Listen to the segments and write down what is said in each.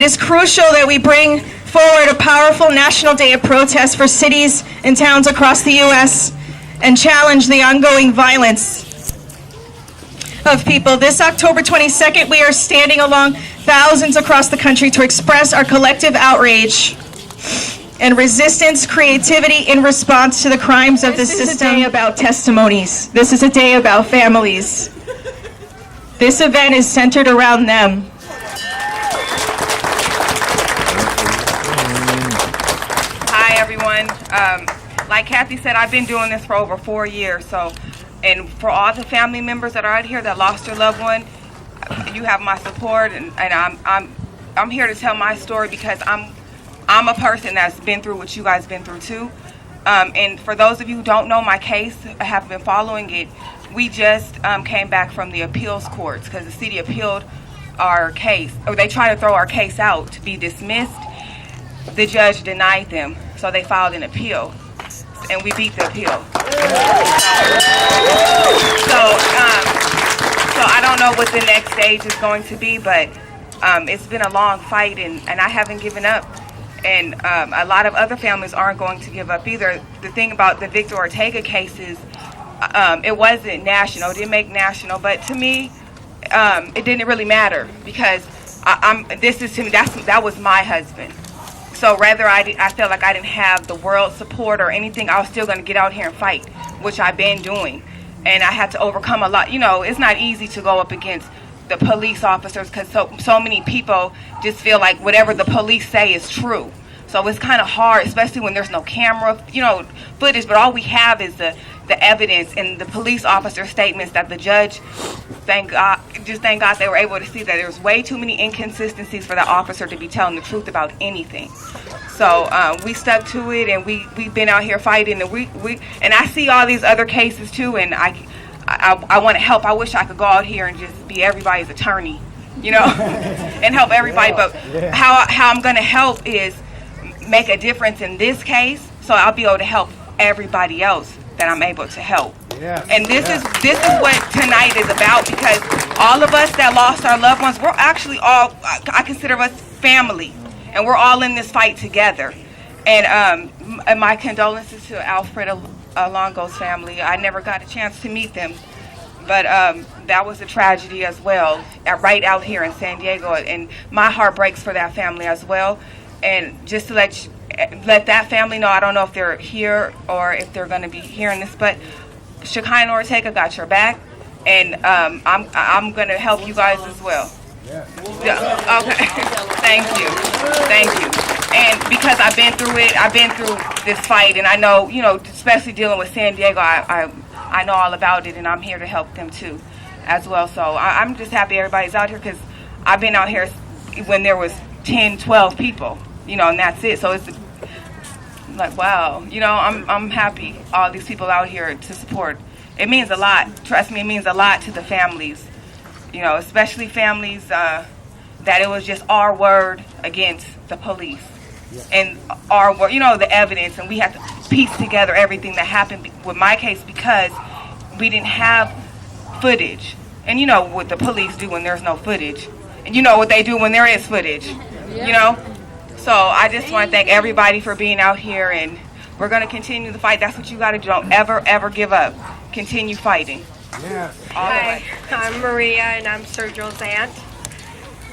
It's crucial that we bring forward a powerful national day of protest for cities and towns across the U.S. and challenge the ongoing violence of people. This October 22nd, we are standing along thousands across the country to express our collective outrage and resistance, creativity in response to the crimes of the system. This is a day about testimonies. This is a day about families. This event is centered around them. Hi, everyone. Like Kathy said, I've been doing this for over 4 years. And for all the family members that are out here that lost their loved one, you have my support, and I'm here to tell my story because I'm a person that's been through what you guys been through too. And for those of you who don't know my case, I have been following it. We just came back from the appeals courts because the city appealed our case, or they tried to throw our case out to be dismissed. The judge denied them, so they filed an appeal, and we beat the appeal. So I don't know what the next stage is going to be, but it's been a long fight, and I haven't given up. And a lot of other families aren't going to give up either. The thing about the Victor Ortega case is it wasn't national. It didn't make national, but to me, it didn't really matter because that was my husband. So whether I felt like I didn't have the world's support or anything, I was still going to get out here and fight, which I've been doing. And I had to overcome a lot. You know, it's not easy to go up against the police officers because so many people just feel like whatever the police say is true. So it's kind of hard, especially when there's no camera, footage. But all we have is the evidence and the police officer statements that the judge, thank God they were able to see that there's way too many inconsistencies for the officer to be telling the truth about anything. So we stuck to it, and we've been out here fighting, and I see all these other cases too, and I want to help. I wish I could go out here and just be everybody's attorney, and help everybody. But how I'm going to help is make a difference in this case, so I'll be able to help everybody else that I'm able to help. And this is what tonight is about, because all of us that lost our loved ones, we're actually all, I consider us family, and we're all in this fight together. And my condolences to Alfred Alongo's family. I never got a chance to meet them, but that was a tragedy as well, right out here in San Diego, and my heart breaks for that family as well. And just to let that family know, I don't know if they're here or if they're going to be hearing this, but Shekinah Ortega got your back, and I'm going to help you guys as well. Yeah. Okay. Thank you. And because I've been through it, I've been through this fight, and I know, especially dealing with San Diego, I know all about it, and I'm here to help them too, as well. So I'm just happy everybody's out here, because I've been out here when there was 10, 12 people, and that's it. So it's like, wow, I'm happy all these people out here to support. It means a lot. Trust me, it means a lot to the families, especially families that it was just our word against the police. And our word, the evidence, and we had to piece together everything that happened with my case, because we didn't have footage. And you know what the police do when there's no footage. And you know what they do when there is footage, So I just want to thank everybody for being out here, and we're going to continue the fight. That's what you got to do. Don't ever give up. Continue fighting. Yes. Hi, I'm Maria, and I'm Sergio's aunt.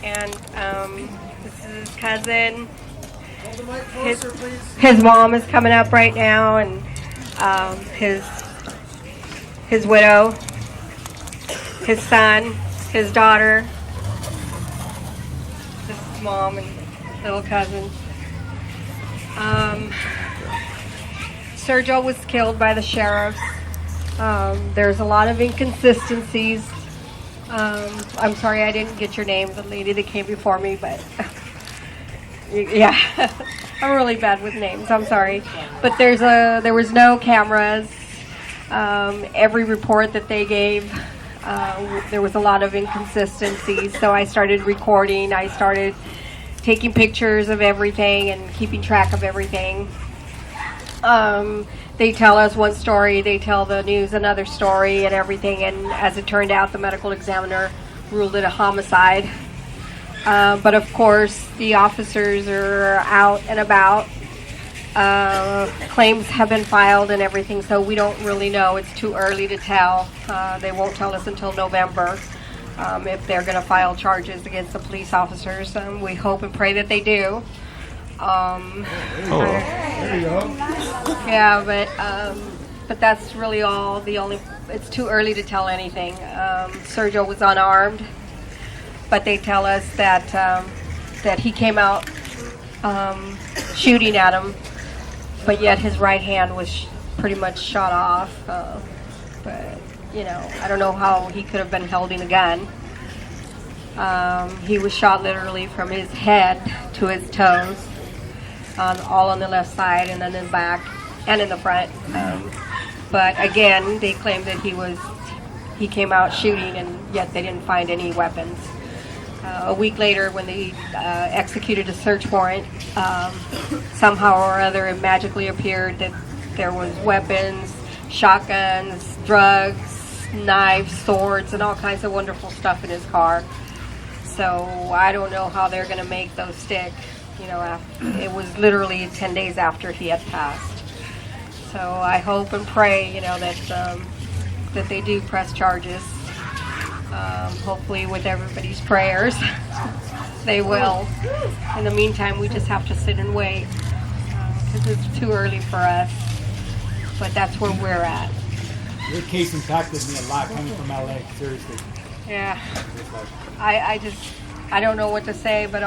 And this is his cousin. Hold the mic closer, please. His mom is coming up right now, and his widow, his son, his daughter, his mom, and little cousin. Sergio was killed by the sheriffs. There's a lot of inconsistencies. I'm sorry I didn't get your name, the lady that came before me, but yeah, I'm really bad with names. I'm sorry, but there was no cameras. Every report that they gave, there was a lot of inconsistencies. So I started recording. I started taking pictures of everything and keeping track of everything. They tell us one story, they tell the news another story and everything, and as it turned out, the medical examiner ruled it a homicide. But of course, the officers are out and about. Claims have been filed and everything, so we don't really know. It's too early to tell. They won't tell us until November if they're going to file charges against the police officers. We hope and pray that they do. There you go. Yeah, but that's really all. It's too early to tell anything. Sergio was unarmed, but they tell us that he came out shooting at him, but yet his right hand was pretty much shot off. But I don't know how he could have been holding a gun. He was shot literally from his head to his toes, all on the left side, and then in the back and in the front. But again, they claim that he came out shooting, and yet they didn't find any weapons. A week later, when they executed a search warrant, somehow or other it magically appeared that there was weapons, shotguns, drugs, knives, swords, and all kinds of wonderful stuff in his car. So I don't know how they're going to make those stick. It was literally 10 days after he had passed. So I hope and pray, that they do press charges. Hopefully with everybody's prayers, they will. In the meantime, we just have to sit and wait because it's too early for us. But that's where we're at. Your case impacted me a lot coming from LA, seriously. Yeah. I don't know what to say, but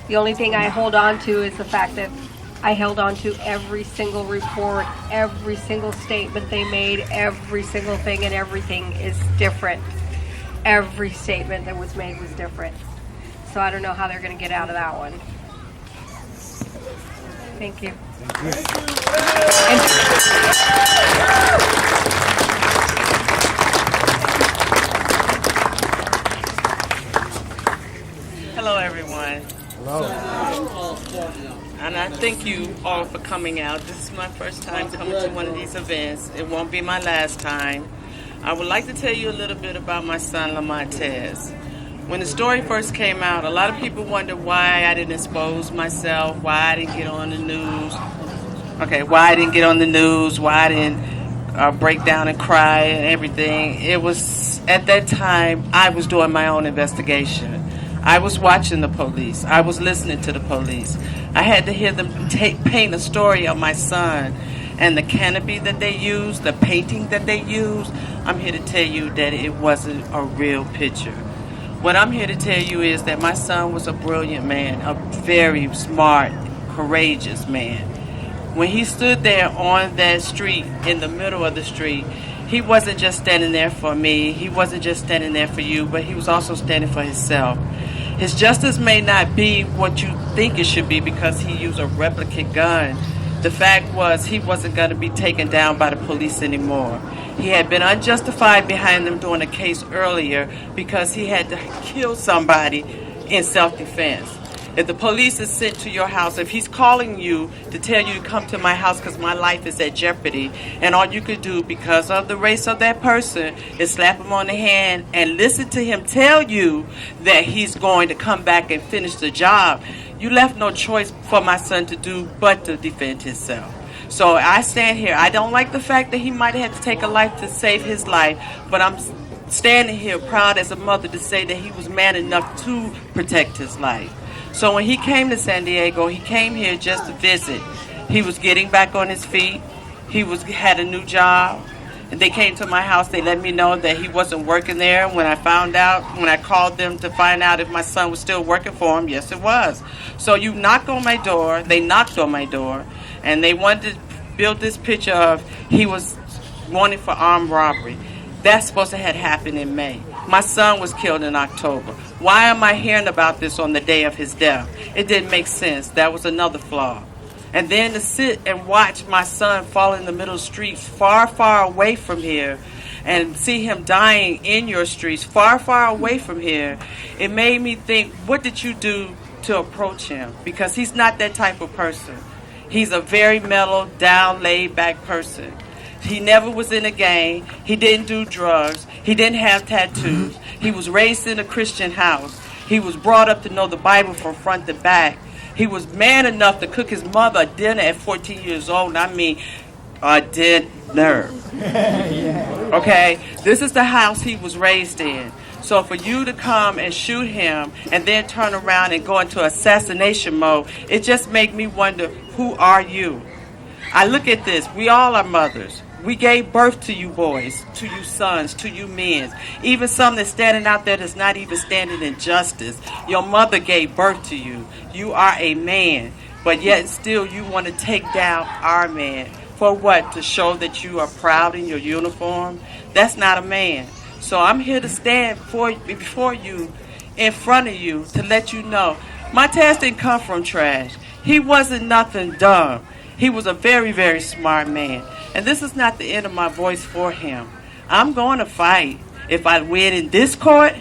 the only thing I hold on to is the fact that I held on to every single report, every single statement they made, every single thing, and everything is different. Every statement that was made was different. So I don't know how they're going to get out of that one. Thank you. Hello, everyone. Hello. And I thank you all for coming out. This is my first time coming to one of these events. It won't be my last time. I would like to tell you a little bit about my son, Lamontez. When the story first came out, a lot of people wondered why I didn't expose myself, why I didn't get on the news. Why I didn't get on the news, why I didn't break down and cry and everything. It was, at that time, I was doing my own investigation. I was watching the police. I was listening to the police. I had to hear them paint a story of my son and the canopy that they used, the painting that they used. I'm here to tell you that it wasn't a real picture. What I'm here to tell you is that my son was a brilliant man, a very smart, courageous man. When he stood there on that street, in the middle of the street, he wasn't just standing there for me, he wasn't just standing there for you, but he was also standing for himself. His justice may not be what you think it should be because he used a replicate gun. The fact was he wasn't going to be taken down by the police anymore. He had been unjustified behind them doing a case earlier because he had to kill somebody in self-defense. If the police is sent to your house, if he's calling you to tell you to come to my house because my life is at jeopardy, and all you could do because of the race of that person is slap him on the hand and listen to him tell you that he's going to come back and finish the job, you left no choice for my son to do but to defend himself. So I stand here. I don't like the fact that he might have had to take a life to save his life, but I'm standing here proud as a mother to say that he was man enough to protect his life. So when he came to San Diego, he came here just to visit. He was getting back on his feet. He had a new job. And they came to my house. They let me know that he wasn't working there. When I called them to find out if my son was still working for him, yes, it was. So you knock on my door. They knocked on my door. And they wanted to build this picture of he was wanted for armed robbery. That's supposed to have happened in May. My son was killed in October. Why am I hearing about this on the day of his death? It didn't make sense. That was another flaw. And then to sit and watch my son fall in the middle of the streets far, far away from here and see him dying in your streets far, far away from here, it made me think, what did you do to approach him? Because he's not that type of person. He's a very mellow, down, laid-back person. He never was in a gang. He didn't do drugs. He didn't have tattoos. He was raised in a Christian house. He was brought up to know the Bible from front to back. He was man enough to cook his mother a dinner at 14 years old. And I mean, a dinner. Okay? This is the house he was raised in. So for you to come and shoot him and then turn around and go into assassination mode, it just makes me wonder, who are you? I look at this. We all are mothers. We gave birth to you boys, to you sons, to you men. Even some that's standing out there that's not even standing in justice. Your mother gave birth to you. You are a man. But yet still you want to take down our man. For what? To show that you are proud in your uniform? That's not a man. So I'm here to stand before you, in front of you, to let you know, Montez didn't come from trash. He wasn't nothing dumb. He was a very, very smart man. And this is not the end of my voice for him. I'm going to fight. If I win in this court,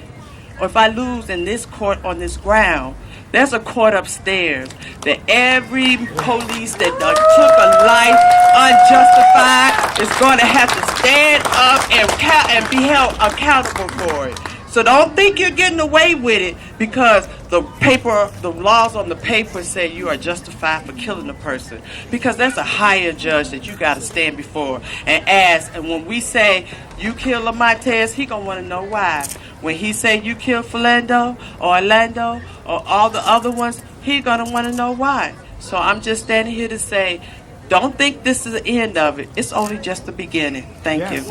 or if I lose in this court on this ground, there's a court upstairs that every police that took a life unjustified is going to have to stand up and be held accountable for it. So don't think you're getting away with it because the laws on the paper say you are justified for killing a person. Because that's a higher judge that you got to stand before and ask. And when we say you kill Lamontez, he going to want to know why. When he say you kill Philando or Orlando or all the other ones, he going to want to know why. So I'm just standing here to say, don't think this is the end of it. It's only just the beginning. Thank you.